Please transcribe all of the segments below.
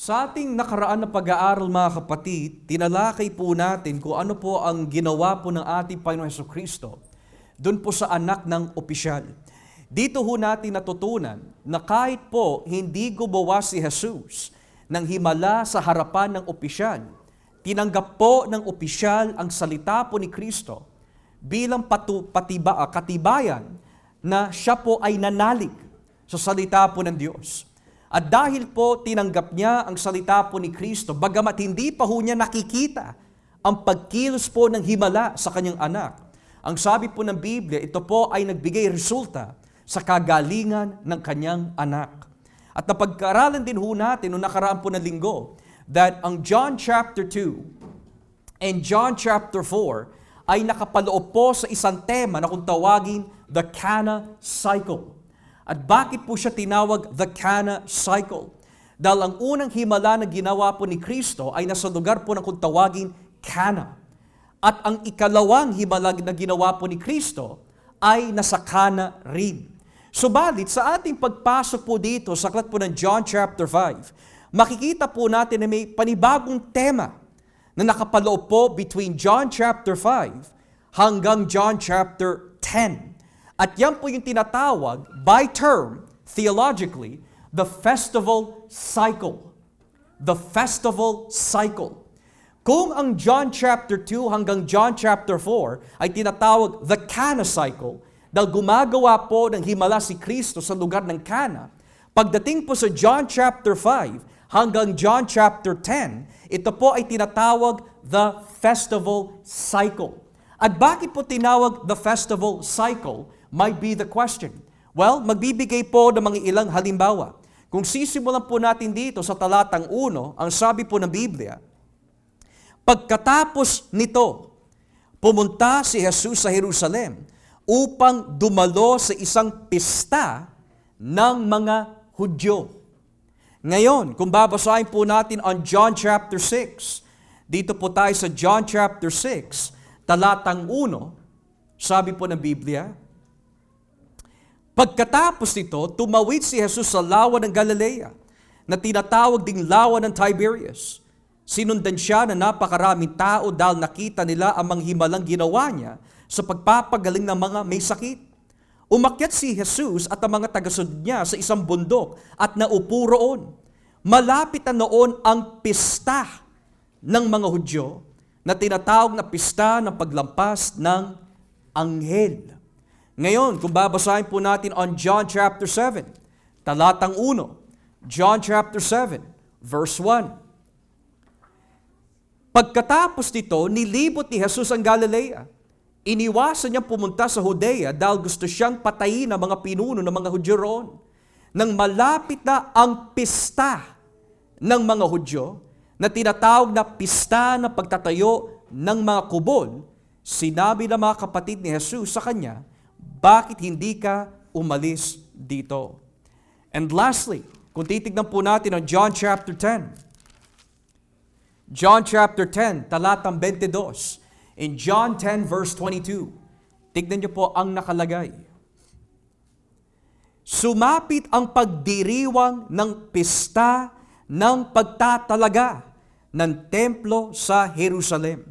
Sa ating nakaraan na pag-aaral mga kapatid, tinalakay po natin kung ano po ang ginawa po ng ating Panginoon Jesucristo doon po sa anak ng opisyal. Dito ho natin natutunan na kahit po hindi gumawa si Jesus ng himala sa harapan ng opisyal, tinanggap po ng opisyal ang salita po ni Kristo bilang katibayan na siya po ay nanalig sa salita po ng Diyos. At dahil po tinanggap niya ang salita po ni Kristo, bagamat hindi pa ho niya nakikita ang pagkilos po ng himala sa kanyang anak, ang sabi po ng Biblia, ito po ay nagbigay resulta sa kagalingan ng kanyang anak. At napagkaaralan din ho natin noong nakaraan po na linggo that ang John chapter 2 and John chapter 4 ay nakapaloob po sa isang tema na kung tawagin the Cana cycle. At bakit po siya tinawag the Cana cycle? Dahil ang unang himala na ginawa po ni Kristo ay nasa lugar po na kung tawagin Cana. At ang ikalawang himala na ginawa po ni Kristo ay nasa Cana rin. Subalit sa ating pagpasok po dito sa aklat po ng John chapter 5, makikita po natin na may panibagong tema na nakapaloob po between John chapter 5 hanggang John chapter 10. At yan po yung tinatawag by term, theologically, the festival cycle. The festival cycle. Kung ang John chapter 2 hanggang John chapter 4 ay tinatawag the Cana cycle, dahil gumagawa po ng himala si Kristo sa lugar ng Cana, pagdating po sa John chapter 5 hanggang John chapter 10, ito po ay tinatawag the festival cycle. At bakit po tinawag the festival cycle might be the question. Well, magbibigay po ng mga ilang halimbawa. Kung sisimulan po natin dito sa talatang 1, ang sabi po ng Biblia, pagkatapos nito, pumunta si Jesus sa Jerusalem upang dumalo sa isang pista ng mga Hudyo. Ngayon, kung babasahin po natin on John chapter 6, dito po tayo sa John chapter 6, talatang 1, sabi po ng Biblia, pagkatapos nito, tumawid si Jesus sa lawa ng Galilea, na tinatawag ding lawa ng Tiberias. Sinundan siya na napakaraming tao dahil nakita nila ang mga himalang ginawa niya sa pagpapagaling ng mga may sakit. Umakyat si Jesus at ang mga tagasunod niya sa isang bundok at naupo roon. Malapit na noon ang pista ng mga Hudyo na tinatawag na pista ng paglampas ng anghel. Ngayon, kung babasahin po natin on John chapter 7, talatang 1, John chapter 7, verse 1. Pagkatapos nito, nilibot ni Jesus ang Galilea. Iniwasan niya pumunta sa Judea dahil gusto siyang patayin ang mga pinuno ng mga Hudyo roon. Nang malapit na ang pista ng mga Hudyo, na tinatawag na pista ng pagtatayo ng mga kubol, sinabi ng mga kapatid ni Jesus sa kanya, bakit hindi ka umalis dito? And lastly, kung titignan po natin ang John chapter 10. John chapter 10, talatang 22. In John 10 verse 22, tignan niyo po ang nakalagay. Sumapit ang pagdiriwang ng pista ng pagtatalaga ng templo sa Jerusalem.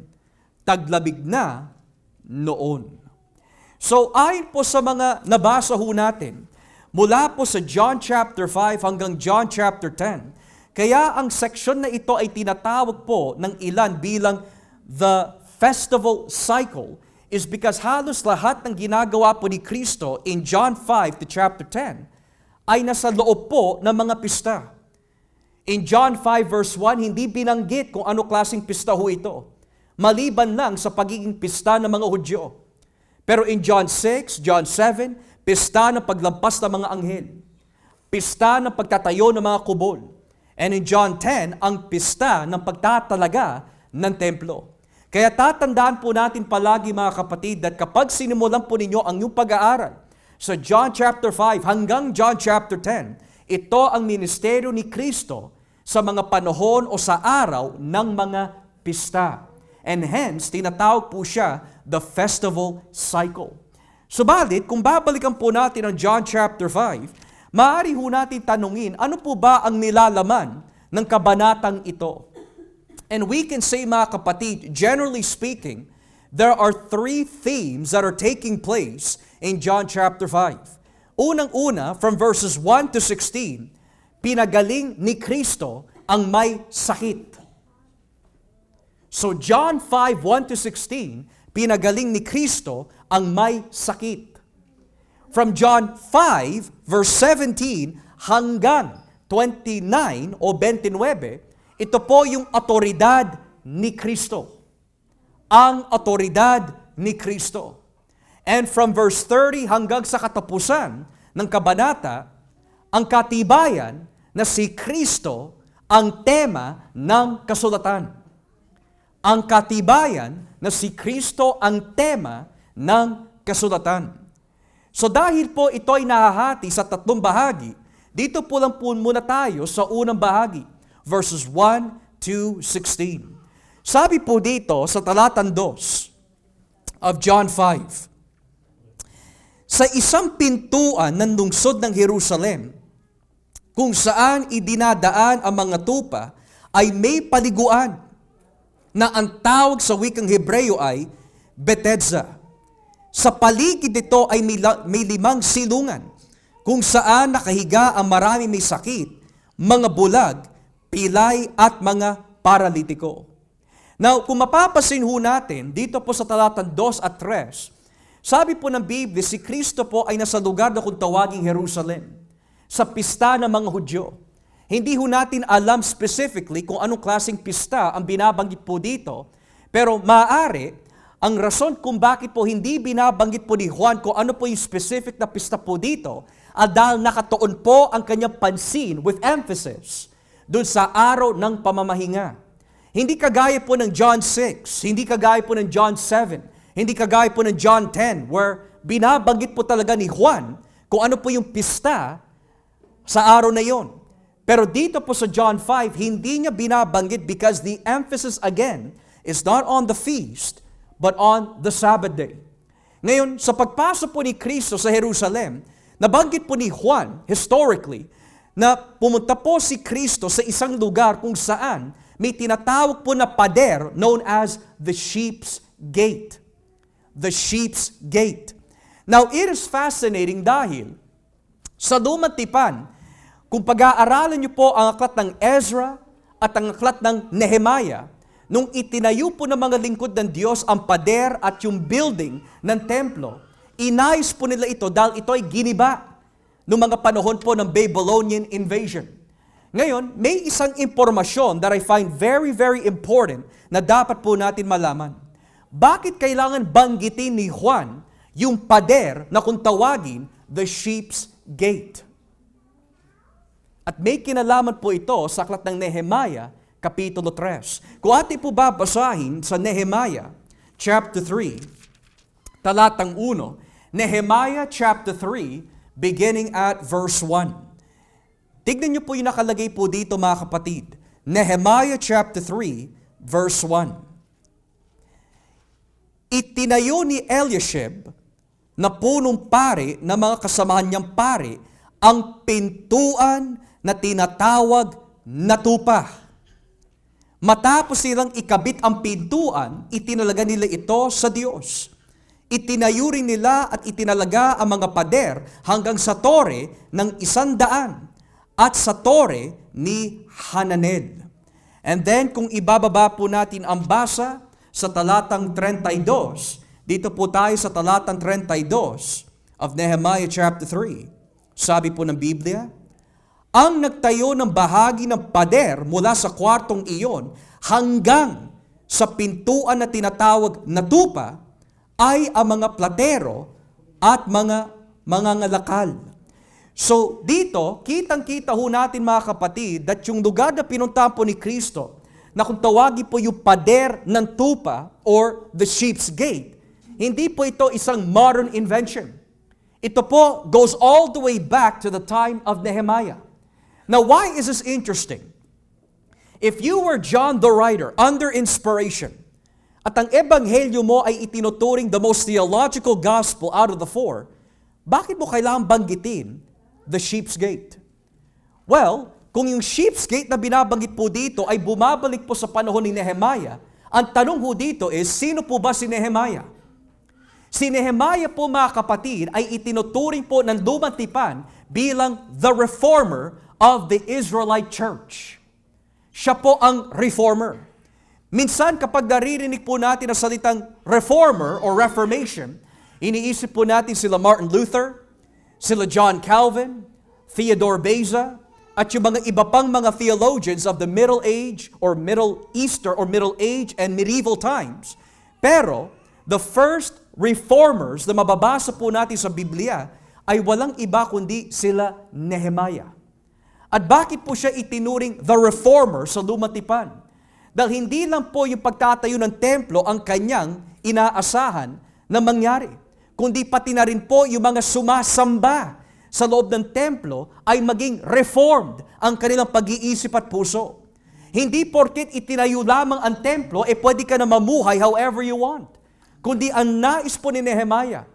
Taglabig na noon. So ayon po sa mga nabasa ho natin, mula po sa John chapter 5 hanggang John chapter 10, kaya ang seksyon na ito ay tinatawag po ng ilan bilang the festival cycle is because halos lahat ng ginagawa po ni Kristo in John 5 to chapter 10 ay nasa loob po ng mga pista. In John 5 verse 1, hindi binanggit kung ano klaseng pista ho ito, maliban lang sa pagiging pista ng mga Hudyo. Pero in John 6, John 7, pista ng paglampas ng mga anghel. Pista ng pagtatayo ng mga kubol. And in John 10, ang pista ng pagtatalaga ng templo. Kaya tatandaan po natin palagi mga kapatid that kapag sinimulan po ninyo ang inyong pag-aaral sa John chapter 5 hanggang John chapter 10, ito ang ministeryo ni Kristo sa mga panahon o sa araw ng mga pista. And hence, tinatawag po siya the festival cycle. Subalit, kung babalikan po natin ang John chapter 5, maaari ho natin tanungin, ano po ba ang nilalaman ng kabanatang ito. And we can say, mga kapatid, generally speaking, there are three themes that are taking place in John chapter 5. Unang-una, from verses 1 to 16, pinagaling ni Kristo ang may sakit. So John 5, 1 to 16, pinagaling ni Kristo ang may sakit. From John 5, verse 17 hanggang 29 o 29, ito po yung otoridad ni Kristo. Ang otoridad ni Kristo. And from verse 30 hanggang sa katapusan ng kabanata, ang katibayan na si Kristo ang tema ng kasulatan. Ang katibayan na si Kristo ang tema ng kasulatan. So dahil po ito ay nahahati sa tatlong bahagi, dito po lang po muna tayo sa unang bahagi, verses 1 to 16. Sabi po dito sa talatang 2 of John 5, sa isang pintuan ng lungsod ng Jerusalem, kung saan idinadaan ang mga tupa, ay may paliguan na ang tawag sa wikang Hebreo ay Bethesda. Sa paligid nito ay may 5 silungan, kung saan nakahiga ang marami may sakit, mga bulag, pilay at mga paralitiko. Now, kung mapapasin ho natin, dito po sa talatang 2 at 3, sabi po ng Biblia, si Kristo po ay nasa lugar na kung tawaging Jerusalem, sa pista ng mga Hudyo. Hindi ho natin alam specifically kung anong klaseng pista ang binabanggit po dito, pero maaari, ang rason kung bakit po hindi binabanggit po ni Juan kung ano po yung specific na pista po dito, dahil nakatuon po ang kanyang pansin with emphasis dun sa araw ng pamamahinga. Hindi kagaya po ng John 6, hindi kagaya po ng John 7, hindi kagaya po ng John 10, where binabanggit po talaga ni Juan kung ano po yung pista sa araw na yon. Pero dito po sa John 5, hindi niya binabanggit because the emphasis again is not on the feast, but on the Sabbath day. Ngayon, sa pagpasok po ni Kristo sa Jerusalem, nabanggit po ni Juan, historically, na pumunta po si Kristo sa isang lugar kung saan may tinatawag po na pader known as the Sheep's Gate. The Sheep's Gate. Now, it is fascinating dahil sa Lumang Tipan, kung pag-aaralan niyo po ang aklat ng Ezra at ang aklat ng Nehemiah, nung itinayo po ng mga lingkod ng Diyos ang pader at yung building ng templo, inayos po nila ito dahil ito ay giniba noong mga panahon po ng Babylonian invasion. Ngayon, may isang impormasyon that I find very, very important na dapat po natin malaman. Bakit kailangan banggitin ni Juan yung pader na kung tawagin the Sheep's Gate? At may kinalaman po ito sa aklat ng Nehemiah, Kapitulo 3. Kung atin po babasahin sa Nehemiah, chapter 3, talatang 1, Nehemiah chapter 3, beginning at verse 1. Tignan niyo po yung nakalagay po dito, mga kapatid. Nehemiah chapter 3, verse 1. Itinayo ni Eliashib na punong pare na mga kasamahan niyang pare ang pintuan na tinatawag na tupa. Matapos silang ikabit ang pintuan, itinalaga nila ito sa Diyos. Itinayo rin nila at itinalaga ang mga pader hanggang sa tore ng 100 at sa tore ni Hananel. And then kung ibababa po natin ang basa sa talatang 32, dito po tayo sa talatang 32 of Nehemiah chapter 3. Sabi po ng Biblia, ang nagtayo ng bahagi ng pader mula sa kwartong iyon hanggang sa pintuan na tinatawag na tupa ay ang mga platero at mga ngalakal. So dito, kitang-kita ho natin, mga kapatid, that yung lugar na pinuntahan po ni Kristo, na kung tawagin po yung pader ng tupa or the Sheep's Gate, hindi po ito isang modern invention. Ito po goes all the way back to the time of Nehemiah. Now, why is this interesting? If you were John the writer, under inspiration, at ang ebanghelyo mo ay itinuturing the most theological gospel out of the four, bakit mo kailangang banggitin the Sheep's Gate? Well, kung yung sheep's gate na binabanggit po dito ay bumabalik po sa panahon ni Nehemiah, ang tanong po dito is, sino po ba si Nehemiah? Si Nehemiah po mga kapatid ay itinuturing po ng Lumang Tipan bilang the reformer of the Israelite church. Siya po ang reformer. Minsan kapag naririnig po natin ang salitang reformer or reformation, iniisip po natin sila Martin Luther, sila John Calvin, Theodore Beza, at yung mga iba pang mga theologians of the Middle Age or Middle Eastern or Middle Age and medieval times. Pero the first reformers na mababasa po natin sa Biblia ay walang iba kundi sila Nehemiah. At bakit po siya itinuring the reformer sa Lumang Tipan? Dahil hindi lang po yung pagtatayo ng templo ang kanyang inaasahan na mangyari, kundi pati na rin po yung mga sumasamba sa loob ng templo ay maging reformed ang kanilang pag-iisip at puso. Hindi porket itinayo lamang ang templo, pwede ka na mamuhay however you want. Kundi ang nais po ni Nehemiah,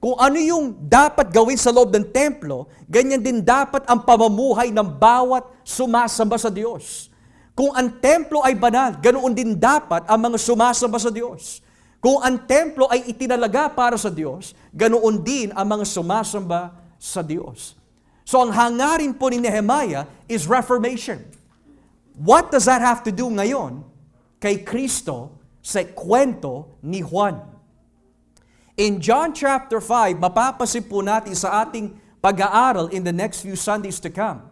kung ano yung dapat gawin sa loob ng templo, ganyan din dapat ang pamumuhay ng bawat sumasamba sa Diyos. Kung ang templo ay banal, ganoon din dapat ang mga sumasamba sa Diyos. Kung ang templo ay itinalaga para sa Diyos, ganoon din ang mga sumasamba sa Diyos. So ang hangarin po ni Nehemiah is reformation. What does that have to do ngayon kay Kristo sa kwento ni Juan? In John chapter 5, mapapansin po natin sa ating pag-aaral in the next few Sundays to come.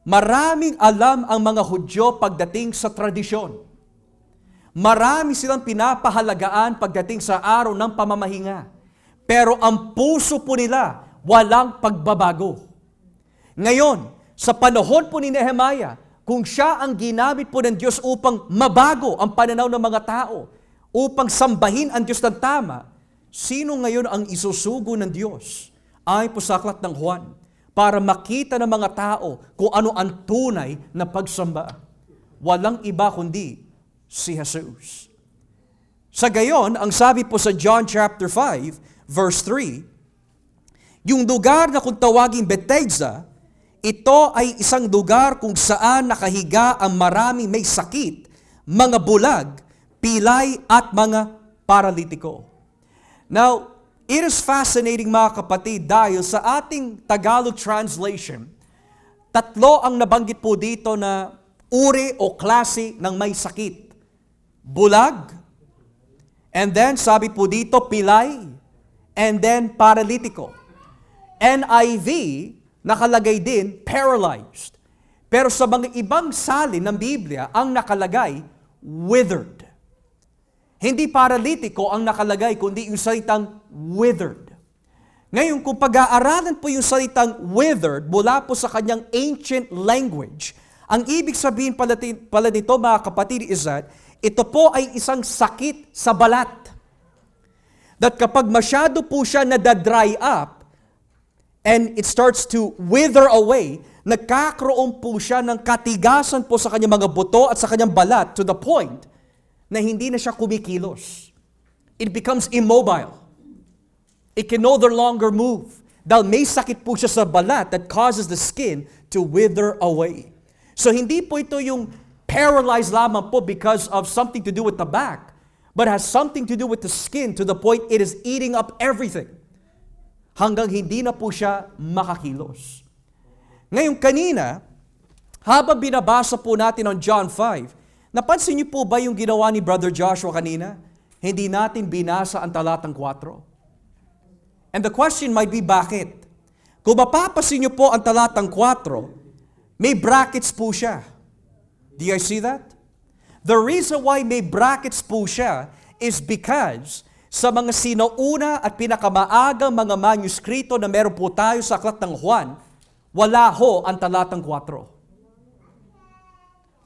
Maraming alam ang mga Hudyo pagdating sa tradisyon. Marami silang pinapahalagaan pagdating sa araw ng pamamahinga. Pero ang puso po nila, walang pagbabago. Ngayon, sa panahon po ni Nehemiah, kung siya ang ginamit po ng Diyos upang mabago ang pananaw ng mga tao, upang sambahin ang Diyos ng tama, sino ngayon ang isusugo ng Diyos? Ay po sa aklat ng Juan, para makita ng mga tao kung ano ang tunay na pagsamba. Walang iba kundi si Jesus. Sa gayon, ang sabi po sa John chapter 5, verse 3, yung lugar na kung tawaging Bethesda, ito ay isang lugar kung saan nakahiga ang maraming may sakit, mga bulag, pilay at mga paralitiko. Now, it is fascinating mga kapatid dahil sa ating Tagalog translation, tatlo ang nabanggit po dito na uri o klase ng may sakit. Bulag, and then sabi po dito pilay, and then paralitiko. NIV, nakalagay din paralyzed. Pero sa mga ibang salin ng Biblia, ang nakalagay withered. Hindi paralitiko ang nakalagay, kundi yung salitang withered. Ngayon, kung pag-aaralan po yung salitang withered mula po sa kanyang ancient language, ang ibig sabihin pala nito mga kapatid is that ito po ay isang sakit sa balat. That kapag masyado po siya nadadry up and it starts to wither away, nagkakaroon po siya ng katigasan po sa kanyang mga buto at sa kanyang balat to the point na hindi na siya kumikilos. It becomes immobile. It can no longer move. Dahil may sakit po siya sa balat that causes the skin to wither away. So hindi po ito yung paralyzed lamang po because of something to do with the back, but has something to do with the skin to the point it is eating up everything. Hanggang hindi na po siya makakilos. Ngayon kanina, habang binabasa po natin ang John 5, napansin niyo po ba yung ginawa ni Brother Joshua kanina? Hindi natin binasa ang talatang 4. And the question might be, bakit? Kung mapapasin niyo po ang talatang 4, may brackets po siya. Do you guys see that? The reason why may brackets po siya is because sa mga sinauna at pinakamaagang mga manuskrito na meron po tayo sa aklat ng Juan, wala ho ang talatang 4.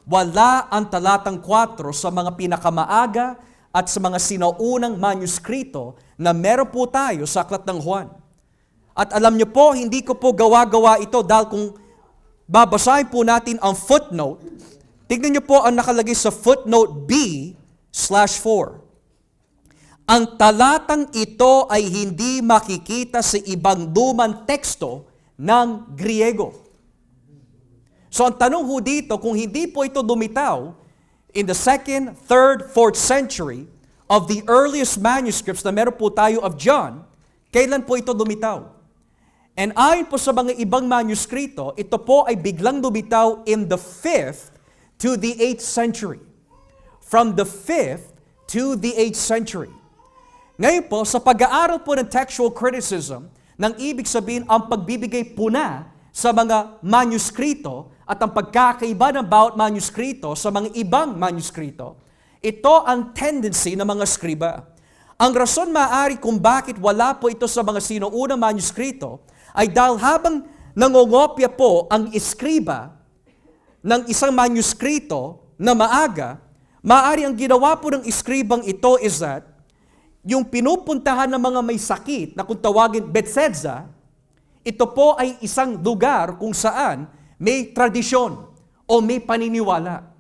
Wala ang talatang 4 sa mga pinakamaaga at sa mga sinaunang manuskrito na meron po tayo sa aklat ng Juan. At alam niyo po, hindi ko po gawa-gawa ito dahil kung babasahin po natin ang footnote, tignan niyo po ang nakalagay sa footnote B/4. Ang talatang ito ay hindi makikita sa ibang lumang teksto ng Griego. So ang tanong ho dito, kung hindi po ito lumitaw in the 2nd, 3rd, 4th century of the earliest manuscripts na meron po tayo of John, kailan po ito lumitaw? And ayon po sa mga ibang manuskrito, ito po ay biglang lumitaw in the 5th to the 8th century. From the 5th to the 8th century. Ngayon po, sa pag-aaral po ng textual criticism, nang ibig sabihin ang pagbibigay puna sa mga manuskrito at ang pagkakaiba ng bawat manuskrito sa mga ibang manuskrito, ito ang tendency ng mga skriba. Ang rason maaari kung bakit wala po ito sa mga sinuunang manuskrito ay dahil habang nangongopya po ang iskriba ng isang manuskrito na maaga, maaari ang ginawa po ng iskribang ito is that yung pinupuntahan ng mga may sakit na kung tawagin Bethesda, ito po ay isang lugar kung saan may tradisyon o may paniniwala.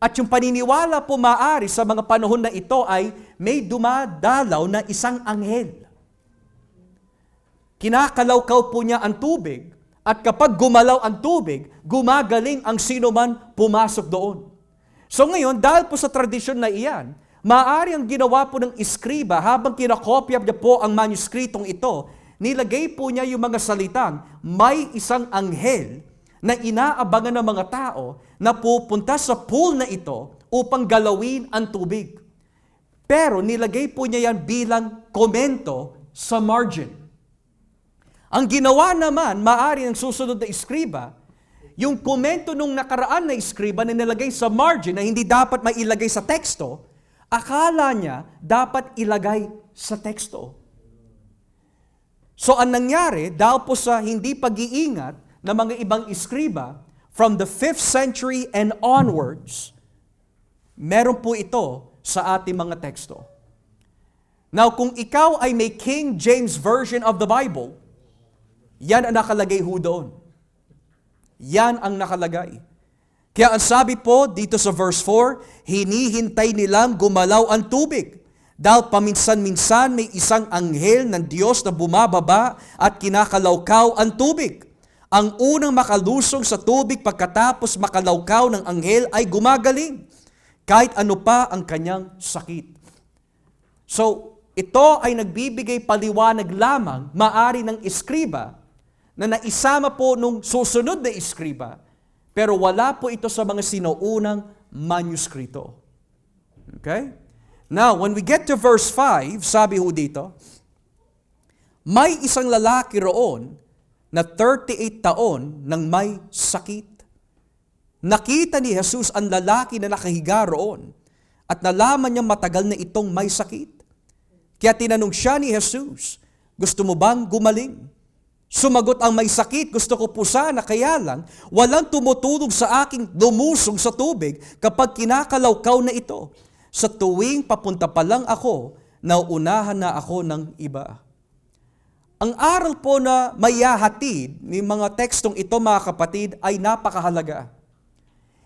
At yung paniniwala po maaari sa mga panahon na ito ay may dumadalaw na isang anghel. Kinakalawkaw po niya ang tubig at kapag gumalaw ang tubig, gumagaling ang sino man pumasok doon. So ngayon, dahil po sa tradisyon na iyan, maaari ang ginawa po ng iskriba habang kinakopya niya po ang manuskritong ito, nilagay po niya yung mga salitang may isang anghel na inaabangan ng mga tao na pupunta sa pool na ito upang galawin ang tubig. Pero nilagay po niya yan bilang komento sa margin. Ang ginawa naman, maaari ng susunod na iskriba, yung komento nung nakaraan na iskriba na nilagay sa margin na hindi dapat mailagay sa teksto, akala niya dapat ilagay sa teksto. So ang nangyari, dahil po sa hindi pag-iingat ng mga ibang iskriba, from the 5th century and onwards, meron po ito sa ating mga teksto. Now, kung ikaw ay may King James Version of the Bible, yan ang nakalagay ho doon. Yan ang nakalagay. Kaya ang sabi po dito sa verse 4, hinihintay nilang gumalaw ang tubig. Dahil paminsan-minsan may isang anghel ng Diyos na bumababa at kinakalawkaw ang tubig. Ang unang makalusong sa tubig pagkatapos makalawkaw ng anghel ay gumagaling, kahit ano pa ang kanyang sakit. So, ito ay nagbibigay paliwanag lamang, maari ng iskriba, na naisama po nung susunod na iskriba, pero wala po ito sa mga sinuunang manuskrito. Okay? Now, when we get to verse 5, sabi ho dito, may isang lalaki roon na 38 taon nang may sakit. Nakita ni Jesus ang lalaki na nakahiga roon at nalaman niyang matagal na itong may sakit. Kaya tinanong siya ni Jesus, gusto mo bang gumaling? Sumagot ang may sakit, gusto ko po sana, kaya lang, walang tumutulong sa aking lumusong sa tubig kapag kinakalawkaw na ito. Sa tuwing papunta pa lang ako, nauunahan na ako ng iba. Ang aral po na mayahatid ni mga tekstong ito, mga kapatid, ay napakahalaga.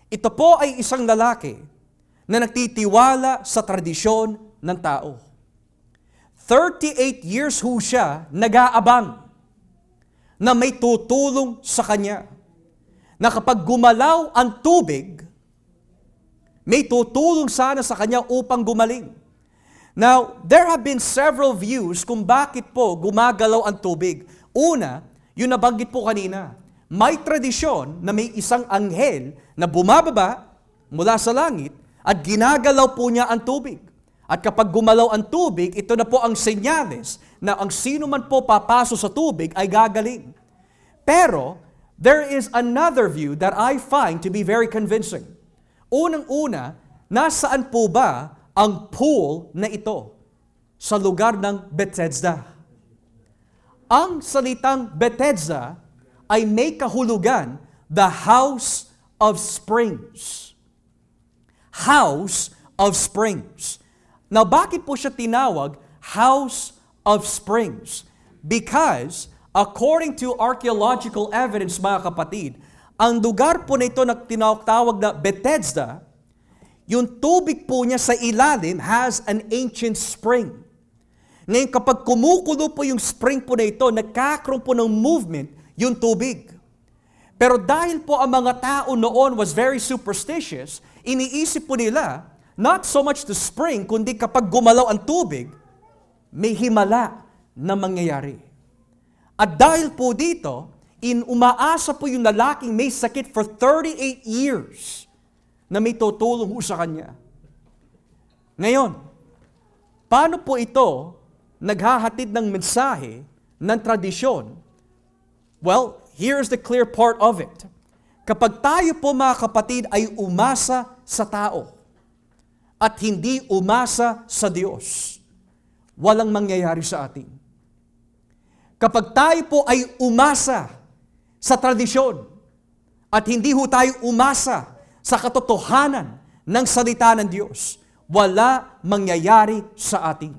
Ito po ay isang lalaki na nagtitiwala sa tradisyon ng tao. 38 years ho siya nag-aabang na may tutulong sa kanya. Na kapag gumalaw ang tubig, may tutulong sana sa kanya upang gumaling. Now, there have been several views kung bakit po gumagalaw ang tubig. Una, yung nabanggit po kanina, may tradisyon na may isang anghel na bumababa mula sa langit at ginagalaw po niya ang tubig. At kapag gumalaw ang tubig, ito na po ang senyales na ang sino man po papasok sa tubig ay gagaling. Pero, there is another view that I find to be very convincing. Unang-una, nasaan po ba ang pool na ito? Sa lugar ng Bethesda. Ang salitang Bethesda ay may kahulugan, the house of springs. House of springs. Now, bakit po siya tinawag house of springs? Because, according to archaeological evidence, mga kapatid, ang lugar po na ito na tinawag na Bethesda, yung tubig po niya sa ilalim has an ancient spring. Ngayon, kapag kumukulo po yung spring po na ito, nagkakaroon po ng movement yung tubig. Pero dahil po ang mga tao noon was very superstitious, iniisip po nila, not so much the spring, kundi kapag gumalaw ang tubig, may himala na mangyayari. At dahil po dito, umaasa po yung lalaking may sakit for 38 years na may tutulong ho sa kanya. Ngayon, paano po ito naghahatid ng mensahe ng tradisyon? Well, here's the clear part of it. Kapag tayo po mga kapatid ay umasa sa tao at hindi umasa sa Diyos, walang mangyayari sa atin. Kapag tayo po ay umasa sa tradisyon at hindi ho tayo umasa sa katotohanan ng salita ng Diyos, wala mangyayari sa atin.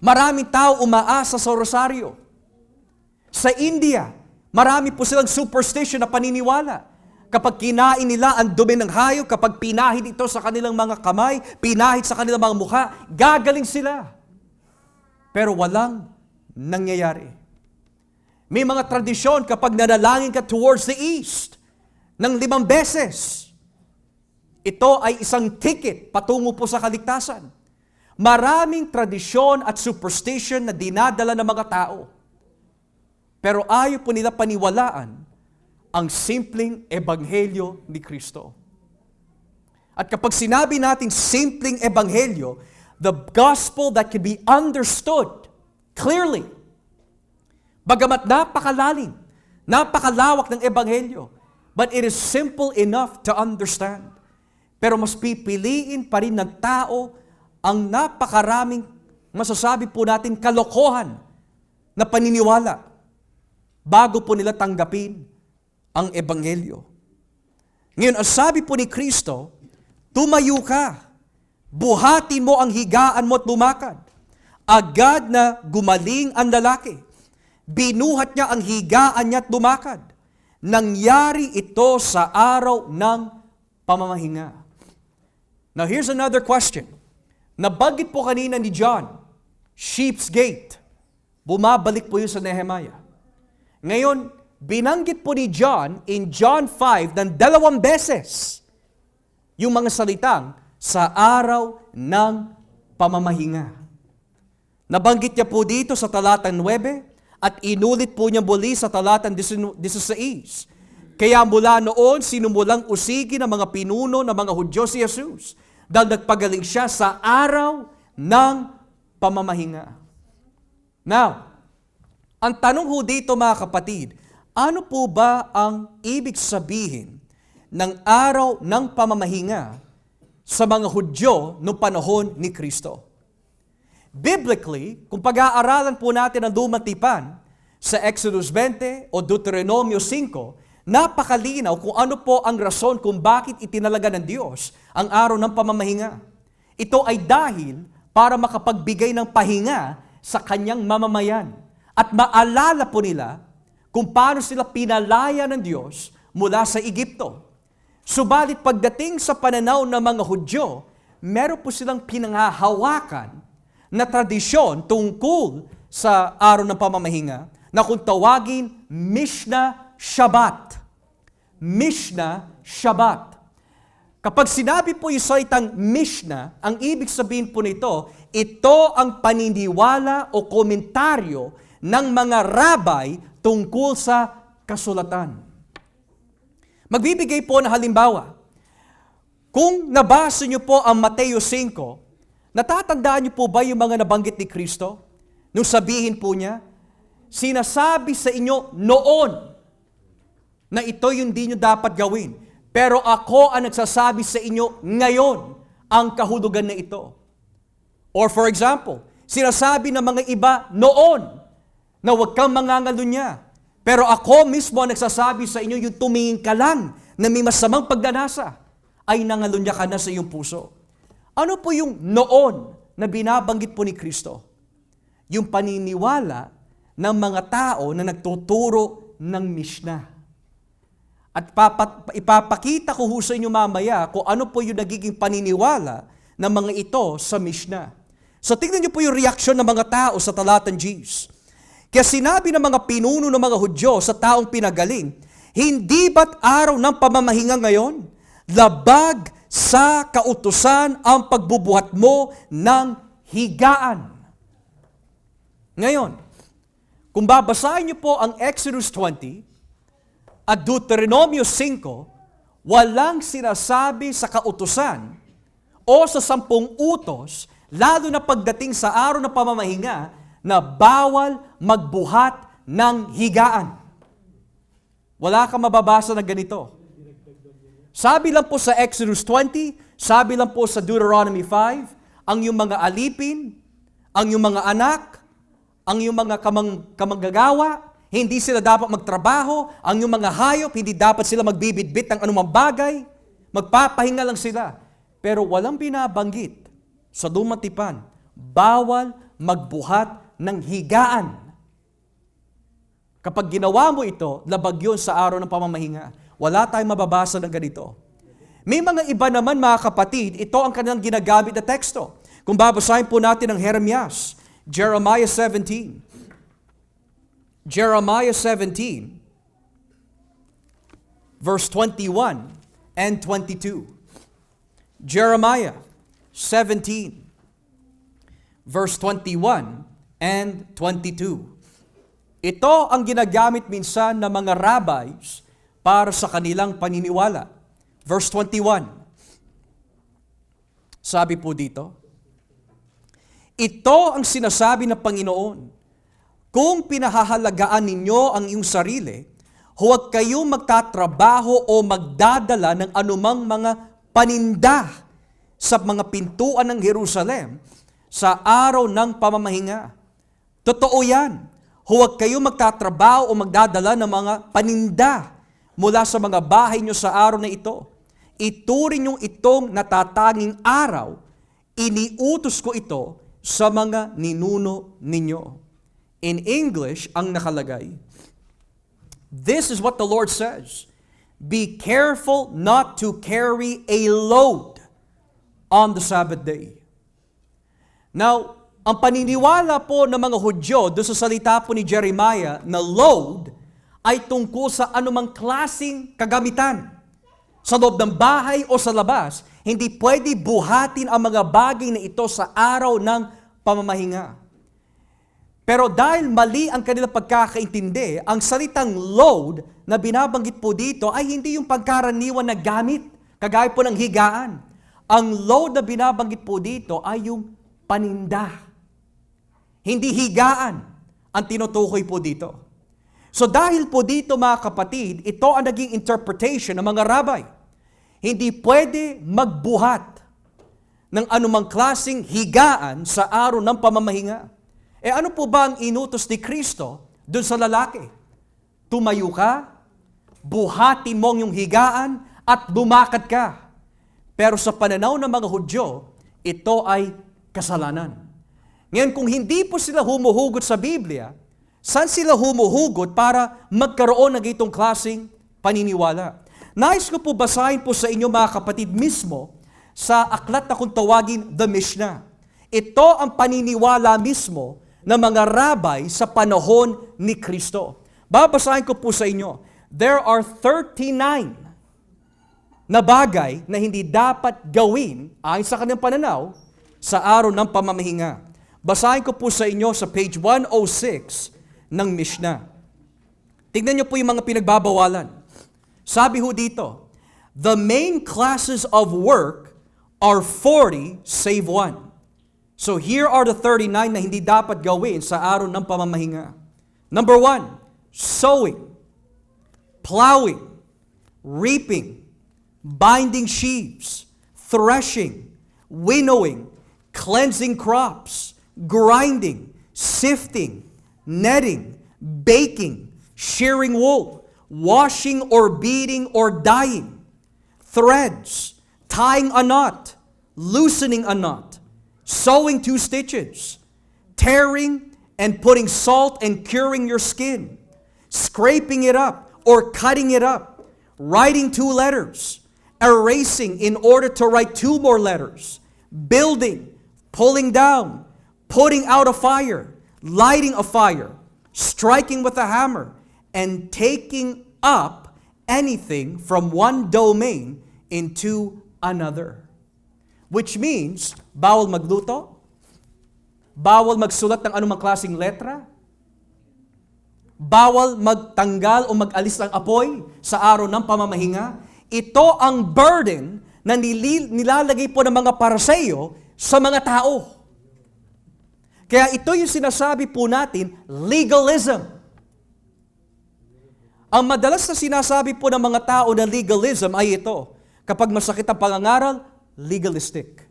Maraming tao umaasa sa rosaryo. Sa India, marami po silang superstition na paniniwala. Kapag kinain nila ang dumi ng hayop, kapag pinahid ito sa kanilang mga kamay, pinahid sa kanilang mga mukha, gagaling sila. Pero walang nangyayari. May mga tradisyon kapag nanalangin ka towards the east ng 5 beses. Ito ay isang ticket patungo po sa kaligtasan. Maraming tradisyon at superstition na dinadala ng mga tao. Pero ayaw po nila paniwalaan ang simpleng ebanghelyo ni Kristo. At kapag sinabi natin simpleng ebanghelyo, the gospel that can be understood clearly, bagamat napakalalim, napakalawak ng ebanghelyo, but it is simple enough to understand. Pero mas pipiliin pa rin ng tao ang napakaraming, masasabi po natin, kalokohan na paniniwala bago po nila tanggapin ang ebanghelyo. Ngayon, ang sabi po ni Kristo, tumayo ka, buhatin mo ang higaan mo at lumakad. Agad na gumaling ang lalaki. Binuhat niya ang higaan niya at lumakad. Nangyari ito sa araw ng pamamahinga. Now here's another question. Nabanggit po kanina ni John, Sheep's Gate. Bumabalik po yun sa Nehemiah. Ngayon, binanggit po ni John in John 5 ng 2 beses yung mga salitang sa araw ng pamamahinga. Nabanggit niya po dito sa talatang 9 at inulit po niya muli sa talatang 16. Kaya mula noon, sinumulang usigin ng mga pinuno ng mga Hudyo si Jesus dahil nagpagaling siya sa araw ng pamamahinga. Now, ang tanong ho dito mga kapatid, ano po ba ang ibig sabihin ng araw ng pamamahinga sa mga Hudyo noong panahon ni Kristo? Biblically, kung pag-aaralan po natin ang Lumang Tipan sa Exodus 20 o Deuteronomio 5, napakalinaw kung ano po ang rason kung bakit itinalaga ng Diyos ang araw ng pamamahinga. Ito ay dahil para makapagbigay ng pahinga sa kanyang mamamayan at maalala po nila kung paano sila pinalaya ng Diyos mula sa Egypto. Subalit pagdating sa pananaw ng mga Hudyo, meron po silang pinanghahawakan na tradisyon tungkol sa araw ng pamamahinga na kung tawagin Mishnah Shabbat. Mishnah Shabbat. Kapag sinabi po yung salitang Mishnah, ang ibig sabihin po nito, ito ang paniniwala o komentaryo ng mga rabay tungkol sa kasulatan. Magbibigay po ng halimbawa. Kung nabasa niyo po ang Mateo 5, natatandaan niyo po ba yung mga nabanggit ni Kristo? Nung sabihin po niya, sinasabi sa inyo noon, na ito yung di nyo dapat gawin. Pero ako ang nagsasabi sa inyo ngayon ang kahulugan na ito. Or for example, sinasabi ng mga iba noon na huwag kang mangangalunya. Pero ako mismo ang nagsasabi sa inyo yung tumingin ka lang na may masamang pagdanasa ay nangalunya ka na sa iyong puso. Ano po yung noon na binabanggit po ni Kristo? Yung paniniwala ng mga tao na nagtuturo ng Mishnah. At ipapakita ko sa inyo mamaya kung ano po yung nagiging paniniwala ng mga ito sa Mishnah. So tingnan niyo po yung reaksyon ng mga tao sa talatang Gs. Kaya sinabi ng mga pinuno ng mga Hudyo sa taong pinagaling, Hindi ba't araw ng pamamahinga ngayon? Labag sa kautusan ang pagbubuhat mo ng higaan. Ngayon, kung babasahin niyo po ang Exodus 20 at Deuteronomio 5, walang sinasabi sa kautusan o sa 10 utos, lalo na pagdating sa araw ng pamamahinga, na bawal magbuhat ng higaan. Wala kang mababasa na ganito. Sabi lang po sa Exodus 20, sabi lang po sa Deuteronomy 5, ang iyong mga alipin, ang iyong mga anak, ang iyong mga kamanggagawa, hindi sila dapat magtrabaho, ang iyong mga hayop, hindi dapat sila magbibitbit ng anumang bagay, magpapahinga lang sila. Pero walang binabanggit sa Lumang Tipan, bawal magbuhat ng higaan. Kapag ginawa mo ito, labag yun sa araw ng pamamahinga. Wala tayong mababasa ng ganito. May mga iba naman, mga kapatid, ito ang kanilang ginagamit na teksto. Kung babasahin po natin ang Jeremias, Jeremiah 17. Jeremiah 17, verse 21 and 22. Jeremiah 17, verse 21 and 22. Ito ang ginagamit minsan ng mga rabbis para sa kanilang paniniwala. Verse 21. Sabi po dito, ito ang sinasabi ng Panginoon, kung pinahahalagaan ninyo ang iyong sarili, huwag kayong magtatrabaho o magdadala ng anumang mga paninda sa mga pintuan ng Jerusalem sa araw ng pamamahinga. Totoo yan. Huwag kayong magtatrabaho o magdadala ng mga paninda mula sa mga bahay nyo sa araw na ito. Ituring nyo itong natatanging araw, iniutos ko ito sa mga ninuno ninyo. In English, ang nakalagay, this is what the Lord says, be careful not to carry a load on the Sabbath day. Now, ang paniniwala po ng mga Hudyo doon sa salita po ni Jeremiah na load ay tungkol sa anumang klaseng kagamitan. Sa loob ng bahay o sa labas, hindi pwede buhatin ang mga bagay na ito sa araw ng pamamahinga. Pero dahil mali ang kanilang pagkakaintindi, ang salitang load na binabanggit po dito ay hindi yung pagkaraniwan na gamit, kagaya po ng higaan. Ang load na binabanggit po dito ay yung paninda. Hindi higaan ang tinutukoy po dito. So dahil po dito, mga kapatid, ito ang naging interpretation ng mga rabbi. Hindi pwede magbuhat ng anumang klaseng higaan sa araw ng pamamahinga. Ano po ba ang inutos ni Kristo doon sa lalaki? Tumayo ka, buhatin mo yung higaan at lumakad ka. Pero sa pananaw ng mga Hudyo, ito ay kasalanan. Ngayon, kung hindi po sila humuhugot sa Biblia, saan sila humuhugot para magkaroon ng itong klaseng paniniwala? Nais ko po basahin po sa inyo, mga kapatid, mismo sa aklat na kung tawagin The Mishnah. Ito ang paniniwala mismo ng mga rabbi sa panahon ni Kristo. Babasahin ko po sa inyo. There are 39 na bagay na hindi dapat gawin ayon sa kanilang pananaw sa araw ng pamamahinga. Basahin ko po sa inyo sa page 106 ng Mishnah. Tignan niyo po yung mga pinagbabawalan. Sabi ho dito, the main classes of work are 40 save one. So here are the 39 na hindi dapat gawin sa araw ng pamamahinga. Number 1, sowing, plowing, reaping, binding sheaves, threshing, winnowing, cleansing crops, grinding, sifting, netting, baking, shearing wool, washing or beating or dyeing, threads, tying a knot, loosening a knot, sewing 2 stitches, tearing and putting salt and curing your skin, scraping it up or cutting it up, writing 2 letters, erasing in order to write 2 more letters, building, pulling down, putting out a fire, lighting a fire, striking with a hammer, and taking up anything from one domain into another. Which means, bawal magluto, bawal magsulat ng anumang klaseng letra, bawal magtanggal o mag-alis ng apoy sa araw ng pamamahinga. Ito ang burden na nilalagay po ng mga Pariseo sa mga tao. Kaya ito yung sinasabi po natin, legalism. Ang madalas na sinasabi po ng mga tao na legalism ay ito. Kapag masakit ang pangangaral, legalistic.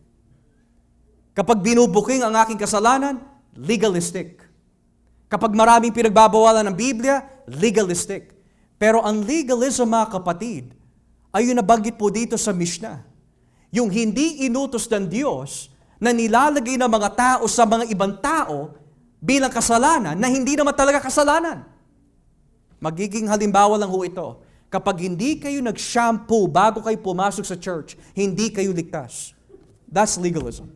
Kapag binubuking ang aking kasalanan, legalistic. Kapag maraming pinagbabawalan ng Biblia, legalistic. Pero ang legalism, mga kapatid, ay yung nabanggit po dito sa Mishnah. Yung hindi inutos ng Diyos na nilalagay ng mga tao sa mga ibang tao bilang kasalanan na hindi naman talaga kasalanan. Magiging halimbawa lang ho ito. Kapag hindi kayo nag-shampoo bago kayo pumasok sa church, hindi kayo ligtas. That's legalism.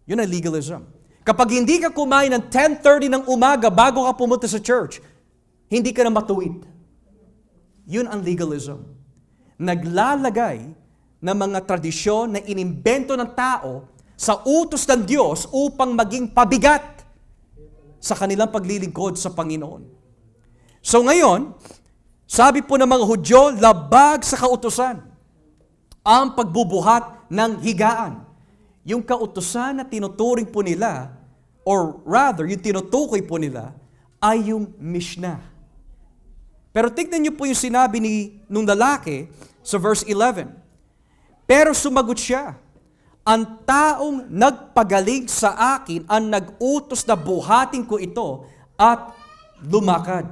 Yun ang legalism. Kapag hindi ka kumain ng 10:30 ng umaga bago ka pumunta sa church, hindi ka na matuwid. Yun ang legalism. Naglalagay ng mga tradisyon na inimbento ng tao sa utos ng Diyos upang maging pabigat sa kanilang paglilingkod sa Panginoon. So ngayon, sabi po ng mga Hudyo, labag sa kautusan ang pagbubuhat ng higaan. Yung kautusan na tinuturing po nila, or rather, yung tinutukoy po nila, ay yung Mishnah. Pero tignan niyo po yung sinabi nung lalaki sa verse 11. Pero sumagot siya, ang taong nagpagaling sa akin ang nag-utos na buhatin ko ito at lumakad.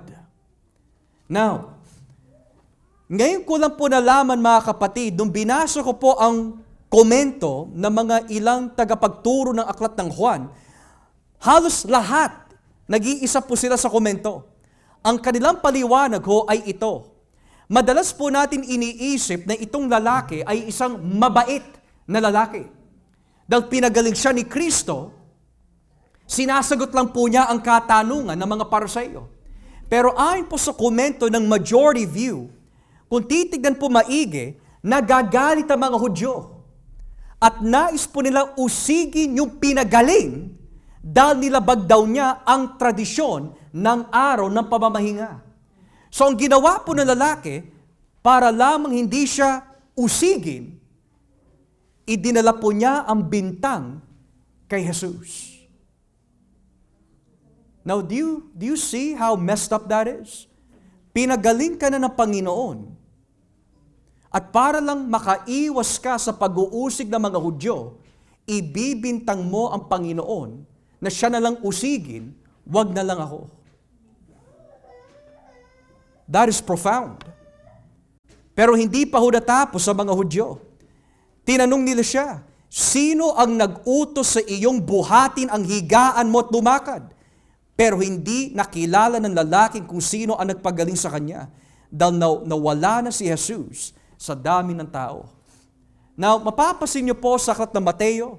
Now, ngayon ko lang po nalaman mga kapatid, nung binasa ko po ang komento ng mga ilang tagapagturo ng aklat ng Juan, halos lahat, nag-iisa po sila sa komento. Ang kanilang paliwanag ho ay ito. Madalas po natin iniisip na itong lalaki ay isang mabait na lalaki. Dahil pinagaling siya ni Kristo, sinasagot lang po niya ang katanungan ng mga Pariseo. Pero ayon po sa komento ng majority view, kung titignan po maigi, nagagalit ang mga Hudyo. At nais po nilang usigin yung pinagaling dahil nilabag daw niya ang tradisyon ng araw ng pamamahinga. So ang ginawa po ng lalaki, para lamang hindi siya usigin, idinala po niya ang bintang kay Jesus. Now, do you see how messed up that is? Pinagaling ka na ng Panginoon. At para lang makaiwas ka sa pag-uusig ng mga Hudyo, ibibintang mo ang Panginoon na siya na lang usigin, wag na lang ako. That is profound. Pero hindi pa ho natapos sa mga Hudyo. Tinanong nila siya, sino ang nag-utos sa iyong buhatin ang higaan mo at lumakad? Pero hindi nakilala ng lalaking kung sino ang nagpagaling sa kanya dahil nawala na si Jesus sa dami ng tao. Now, mapapasin niyo po sa aklat ng Mateo,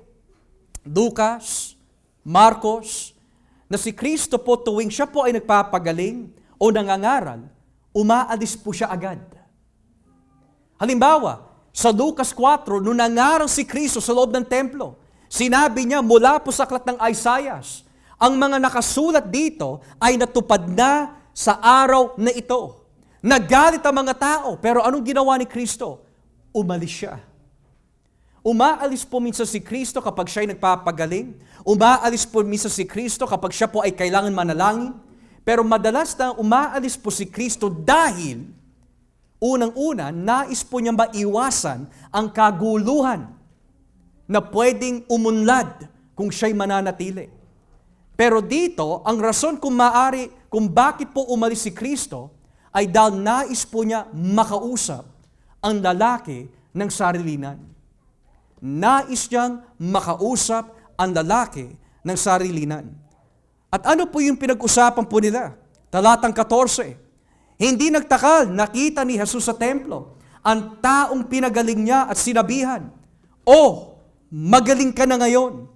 Lucas, Marcos, na si Kristo po tuwing siya po ay nagpapagaling o nangangaral, umaalis po siya agad. Halimbawa, sa Lucas 4, nung nangaral si Kristo sa loob ng templo, sinabi niya mula po sa aklat ng Isaiah, ang mga nakasulat dito ay natupad na sa araw na ito. Nagalit ang mga tao, pero anong ginawa ni Kristo? Umalis siya. Umaalis po minsan si Kristo kapag siya'y nagpapagaling. Umaalis po minsan si Kristo kapag siya po ay kailangan manalangin. Pero madalas na umaalis po si Kristo dahil unang-una, nais po niya maiwasan ang kaguluhan na pwedeng umunlad kung siya'y mananatili. Pero dito, ang rason kung bakit po umalis si Kristo ay dahil nais po niya makausap ang lalaki ng sarilinan. Nais niyang makausap ang lalaki ng sarilinan. At ano po yung pinag-usapan po nila? Talatang 14. Hindi nagtakal, nakita ni Jesus sa templo ang taong pinagaling niya at sinabihan, "Oh, magaling ka na ngayon.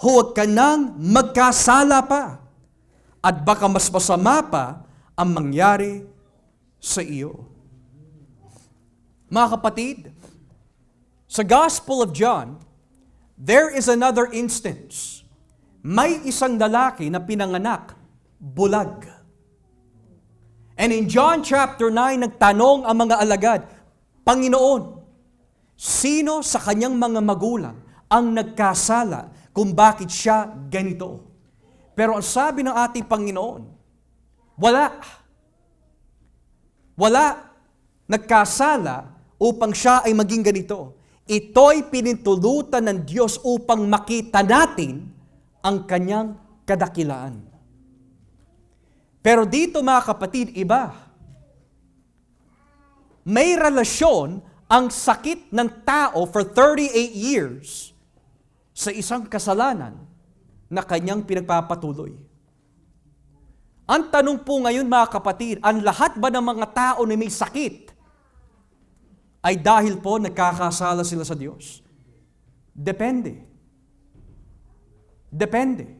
Huwag ka nang magkasala pa. At baka mas masama pa ang mangyari sa iyo. Mga kapatid, sa Gospel of John, there is another instance. May isang lalaki na pinanganak, bulag. And in John chapter 9, nagtanong ang mga alagad, Panginoon, sino sa kanyang mga magulang ang nagkasala kung bakit siya ganito? Pero ang sabi ng ating Panginoon, wala. Wala nagkasala upang siya ay maging ganito. Ito'y pinintulutan ng Diyos upang makita natin ang kanyang kadakilaan. Pero dito mga kapatid, iba. May relasyon ang sakit ng tao for 38 years sa isang kasalanan na kanyang pinagpapatuloy. Ang tanong po ngayon mga kapatid, ang lahat ba ng mga tao na may sakit ay dahil po nagkakasala sila sa Diyos? Depende. Depende.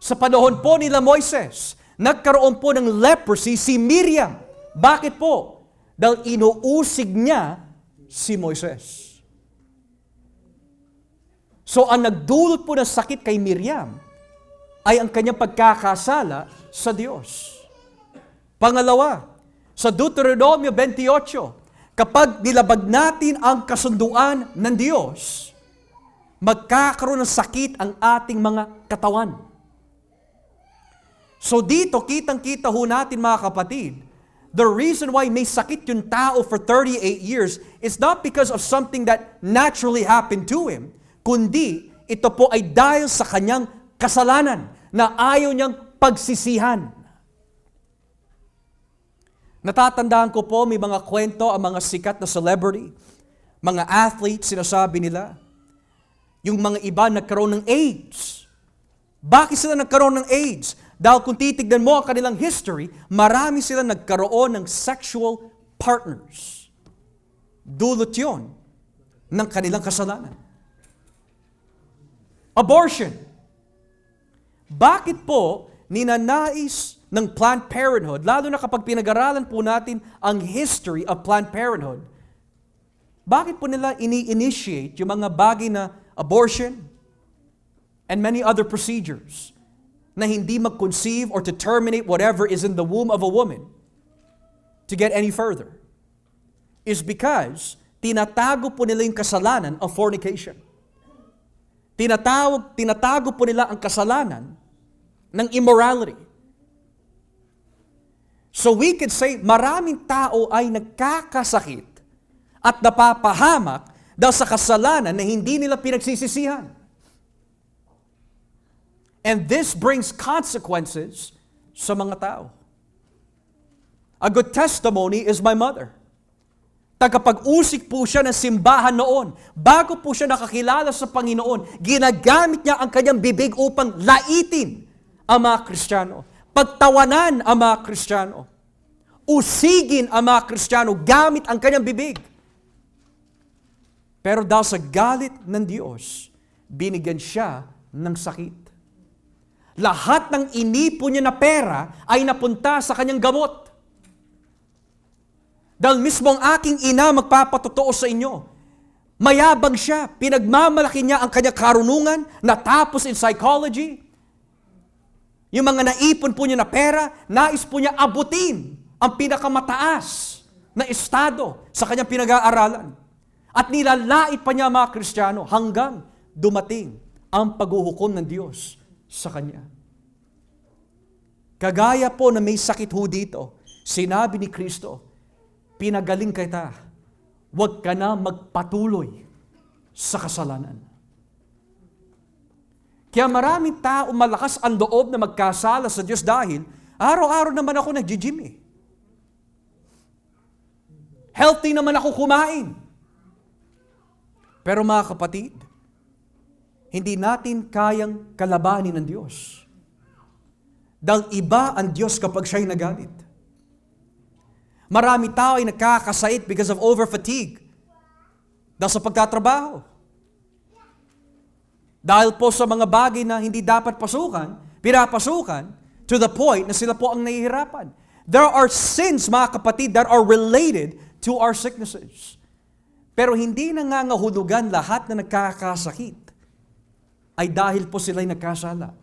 Sa panahon po nila Moises, nagkaroon po ng leprosy si Miriam. Bakit po? Dahil inuusig niya si Moises. So ang nagdulot po ng sakit kay Miriam ay ang kanyang pagkakasala sa Diyos. Pangalawa, sa Deuteronomio 28, kapag nilabag natin ang kasunduan ng Diyos, magkakaroon ng sakit ang ating mga katawan. So dito, kitang-kita ho natin mga kapatid, the reason why may sakit yung tao for 38 years is not because of something that naturally happened to him, kundi ito po ay dahil sa kanyang kasalanan na ayaw niyang pagsisihan. Natatandaan ko po, may mga kwento ang mga sikat na celebrity, mga athletes, sinasabi nila, yung mga iba nagkaroon ng AIDS. Bakit sila nagkaroon ng AIDS? Dahil kung titignan mo ang kanilang history, marami sila nagkaroon ng sexual partners. Dulot yun ng kanilang kasalanan. Abortion. Bakit po ninanais ng Planned Parenthood, lalo na kapag pinag-aralan po natin ang history of Planned Parenthood, bakit po nila ini-initiate yung mga bagay na abortion and many other procedures na hindi mag-conceive or to terminate whatever is in the womb of a woman to get any further? Is because tinatago po nila yung kasalanan of fornication. Tinatago po nila ang kasalanan ng immorality. So we could say, maraming tao ay nagkakasakit at napapahamak dahil sa kasalanan na hindi nila pinagsisisihan. And this brings consequences sa mga tao. A good testimony is my mother. Tagapag-usik po siya ng simbahan noon. Bago po siya nakakilala sa Panginoon, ginagamit niya ang kanyang bibig upang laitin ang mga Kristiyano. Pagtawanan ang mga Kristiyano. Usigin ang mga Kristiyano gamit ang kanyang bibig. Pero dahil sa galit ng Diyos, binigyan siya ng sakit. Lahat ng inipon niya na pera ay napunta sa kanyang gamot. Dahil mismo ang aking ina magpapatotoo sa inyo. Mayabang siya, pinagmamalaki niya ang kanyang karunungan, natapos in psychology. Yung mga naipon po niya na pera, nais po niya abutin ang pinakamataas na estado sa kanyang pinag-aaralan. At nilalait pa niya mga Kristiyano hanggang dumating ang paghuhukom ng Diyos sa kanya. Kagaya po na may sakit ho dito, sinabi ni Kristo, pinagaling kita, huwag ka na magpatuloy sa kasalanan. Kaya maraming tao malakas ang loob na magkasala sa Diyos dahil araw-araw naman ako nag-gym eh. Healthy naman ako kumain. Pero mga kapatid, hindi natin kayang kalabanin ng Diyos. Dahil iba ang Diyos kapag siya'y nagalit. Marami tao ay nagkakasait because of over-fatigue. Dahil sa pagtatrabaho. Dahil po sa mga bagay na hindi dapat pasukan, pinapasukan, to the point na sila po ang nahihirapan. There are sins, mga kapatid, that are related to our sicknesses. Pero hindi nangangahulugan lahat na nagkakasakit ay dahil po sila'y nagkasala.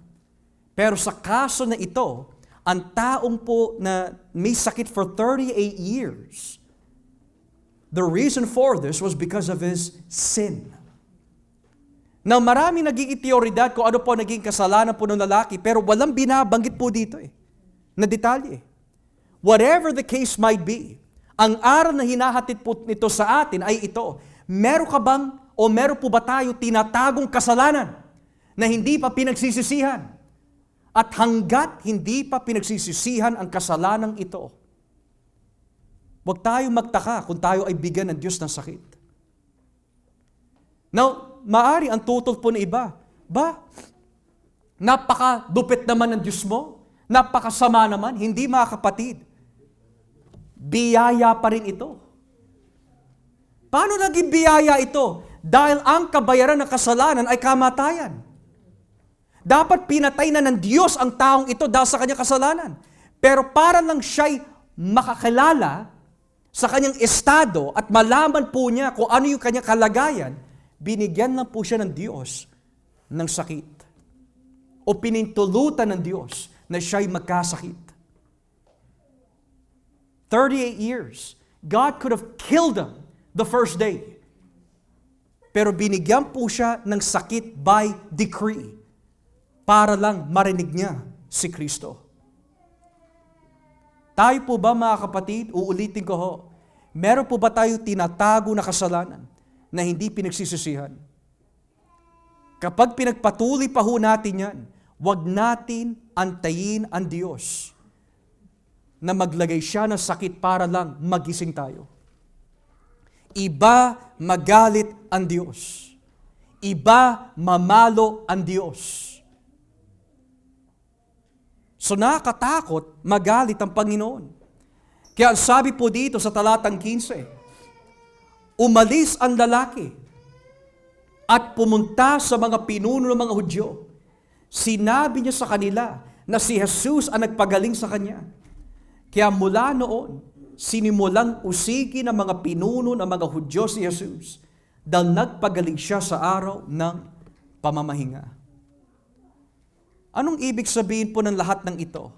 Pero sa kaso na ito, ang taong po na may sakit for 38 years, the reason for this was because of his sin. Now, marami naging teoridad kung ano po naging kasalanan po ng lalaki, pero walang binabanggit po dito na detalye. Whatever the case might be, ang aral na hinahatid po nito sa atin ay ito. Meron ka bang o meron po ba tayo tinatagong kasalanan na hindi pa pinagsisisihan? At hanggat hindi pa pinagsisisihan ang kasalanang ito, huwag tayong magtaka kung tayo ay bigyan ng Diyos ng sakit. Now, maari ang tutol po ng iba. Napaka-dupit naman ng Diyos mo. Napakasama naman. Hindi, mga kapatid. Biyaya pa rin ito. Paano naging biyaya ito? Dahil ang kabayaran ng kasalanan ay kamatayan. Dapat pinatay na ng Diyos ang taong ito dahil sa kanyang kasalanan. Pero para lang siya'y makakilala sa kanyang estado at malaman po niya kung ano yung kanyang kalagayan, binigyan lang po siya ng Diyos ng sakit. O pinintulutan ng Diyos na siya'y magkasakit. 38 years. God could have killed him the first day. Pero binigyan po siya ng sakit by decree para lang marinig niya si Kristo. Tayo po ba, mga kapatid, uulitin ko ho, meron po ba tayo tinatago na kasalanan na hindi pinagsisisihan? Kapag pinagpatuloy pa ho natin yan, huwag natin antayin ang Diyos na maglagay siya ng sakit para lang magising tayo. Iba magalit ang Diyos. Iba mamalo ang Diyos. So nakakatakot magalit ang Panginoon. Kaya sabi po dito sa talatang 15, umalis ang lalaki at pumunta sa mga pinuno ng mga Hudyo. Sinabi niya sa kanila na si Jesus ang nagpagaling sa kanya. Kaya mula noon, sinimulang usigi ng mga pinuno ng mga Hudyo si Jesus dahil nagpagaling siya sa araw ng pamamahinga. Anong ibig sabihin po ng lahat ng ito?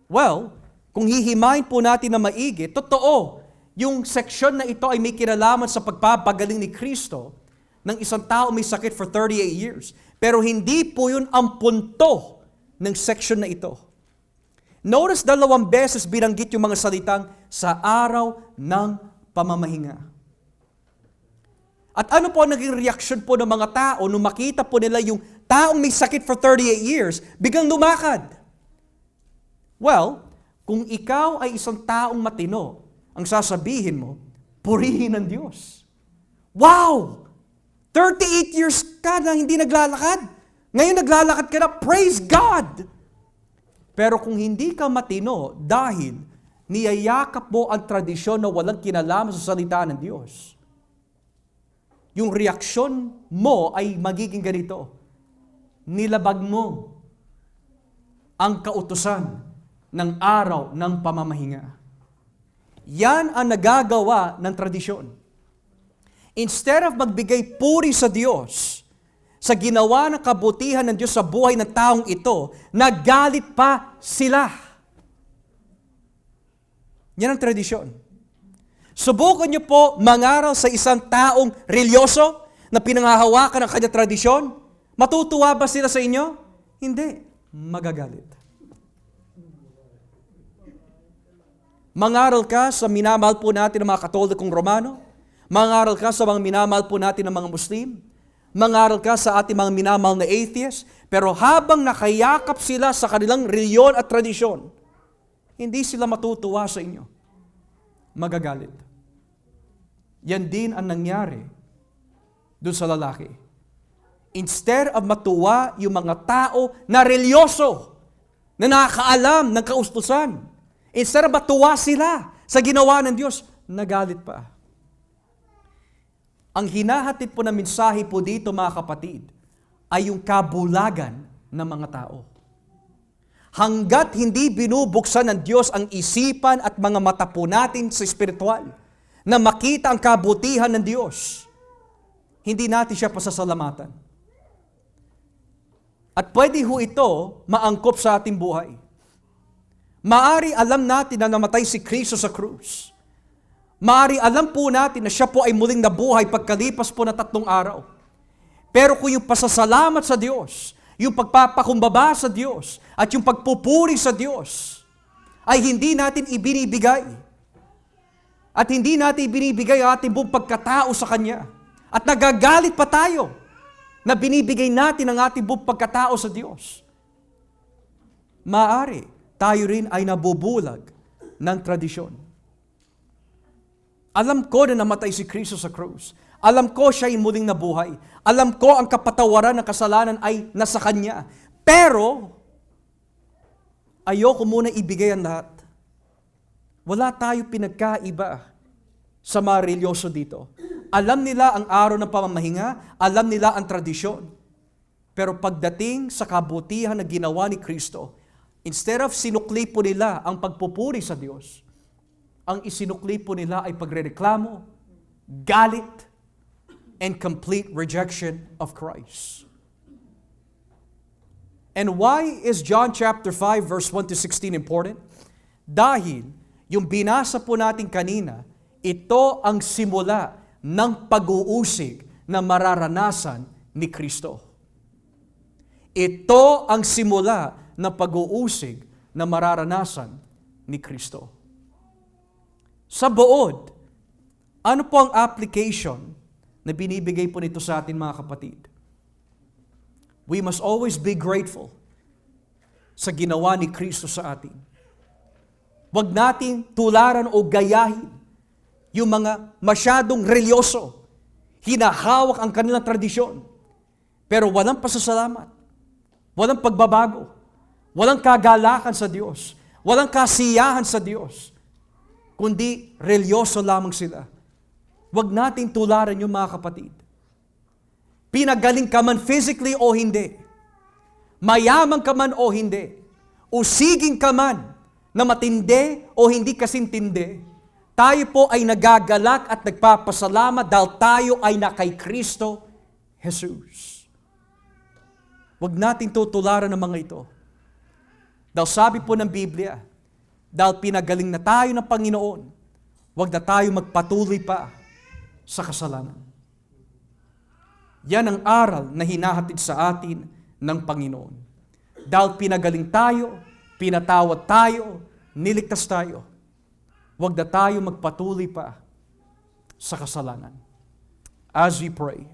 Well, kung hihimayin po natin na maigi, totoo, yung seksyon na ito ay may kinalaman sa pagpapagaling ni Kristo ng isang tao may sakit for 38 years. Pero hindi po yun ang punto ng seksyon na ito. Notice 2 beses binanggit yung mga salitang sa araw ng pamamahinga. At ano po ang naging reaksyon po ng mga tao nung makita po nila yung taong may sakit for 38 years, biglang lumakad? Well, kung ikaw ay isang taong matino, ang sasabihin mo, purihin ang Diyos. Wow! 38 years ka na hindi naglalakad. Ngayon naglalakad ka na, praise God! Pero kung hindi ka matino dahil niyayakap mo ang tradisyon na walang kinalaman sa salita ng Diyos, yung reaksyon mo ay magiging ganito. Nilabag mo ang kautusan ng araw ng pamamahinga. Yan ang nagagawa ng tradisyon. Instead of magbigay puri sa Diyos, sa ginawa ng kabutihan ng Diyos sa buhay ng taong ito, nagalit pa sila. Yan ang tradisyon. Subukan niyo po mangaral sa isang taong relyoso na pinanghahawakan ng kanyang tradisyon. Matutuwa ba sila sa inyo? Hindi. Magagalit. Mangaral ka sa minamahal po natin ng mga Katolikong Romano. Mangaral ka sa mga minamahal po natin ng mga Muslim. Mangaral ka sa ating mga minamahal na atheist. Pero habang nakayakap sila sa kanilang reliyon at tradisyon, hindi sila matutuwa sa inyo. Magagalit. Yan din ang nangyari doon sa lalaki. Instead of matuwa yung mga tao na relyoso, na nakakaalam ng kaustusan, instead of matuwa sila sa ginawa ng Diyos, nagalit pa. Ang hinahatid po na mensahe po dito, mga kapatid, ay yung kabulagan ng mga tao. Hanggat hindi binubuksan ng Diyos ang isipan at mga mata po natin sa espiritual na makita ang kabutihan ng Diyos, hindi natin siya pasasalamatan. At pwede ho ito maangkop sa ating buhay. Maari alam natin na namatay si Kristo sa krus. Maari alam po natin na siya po ay muling nabuhay pagkalipas po na 3 araw. Pero kung yung pasasalamat sa Diyos, yung pagpapakumbaba sa Diyos, at yung pagpupuri sa Diyos, ay hindi natin ibinibigay. At hindi natin ibinibigay ang ating buong pagkatao sa Kanya. At nagagalit pa tayo na binibigay natin ang ating buong pagkatao sa Diyos. Maaari, tayo rin ay nabubulag ng tradisyon. Alam ko na namatay si Kristo sa krus. Alam ko siya ay muling nabuhay. Alam ko ang kapatawaran ng kasalanan ay nasa Kanya. Pero, ayoko muna ibigay ang lahat. Wala tayo pinagkaiba sa mga religyoso dito. Alam nila ang araw ng pamamahinga, alam nila ang tradisyon. Pero pagdating sa kabutihan na ginawa ni Kristo, instead of sinukli po nila ang pagpupuri sa Diyos, ang isinukli po nila ay pagrereklamo, galit, and complete rejection of Christ. And why is John chapter 5 verse 1 to 16 important? Dahil yung binasa po natin kanina, ito ang simula ng pag-uusig na mararanasan ni Kristo. Ito ang simula ng pag-uusig na mararanasan ni Kristo. Sa buod, ano po ang application na binibigay po nito sa atin mga kapatid? We must always be grateful sa ginawa ni Kristo sa atin. Huwag nating tularan o gayahin yung mga masyadong religyoso. Hinahawak ang kanilang tradisyon. Pero walang pasasalamat, walang pagbabago, walang kagalakan sa Diyos, walang kasiyahan sa Diyos, kundi religyoso lamang sila. Huwag nating tularan yung mga kapatid. Pinagaling ka man physically o hindi, mayaman ka man o hindi, usiging ka man na matindi o hindi kasintindi, tayo po ay nagagalak at nagpapasalamat dahil tayo ay na kay Kristo Jesus. Huwag nating tutularan ng mga ito. Dahil sabi po ng Biblia, dahil pinagaling na tayo ng Panginoon, huwag na tayo magpatuloy pa sa kasalanan. Yan ang aral na hinahatid sa atin ng Panginoon. Dahil pinagaling tayo, pinatawad tayo, niligtas tayo, huwag na tayo magpatuloy pa sa kasalanan. As we pray,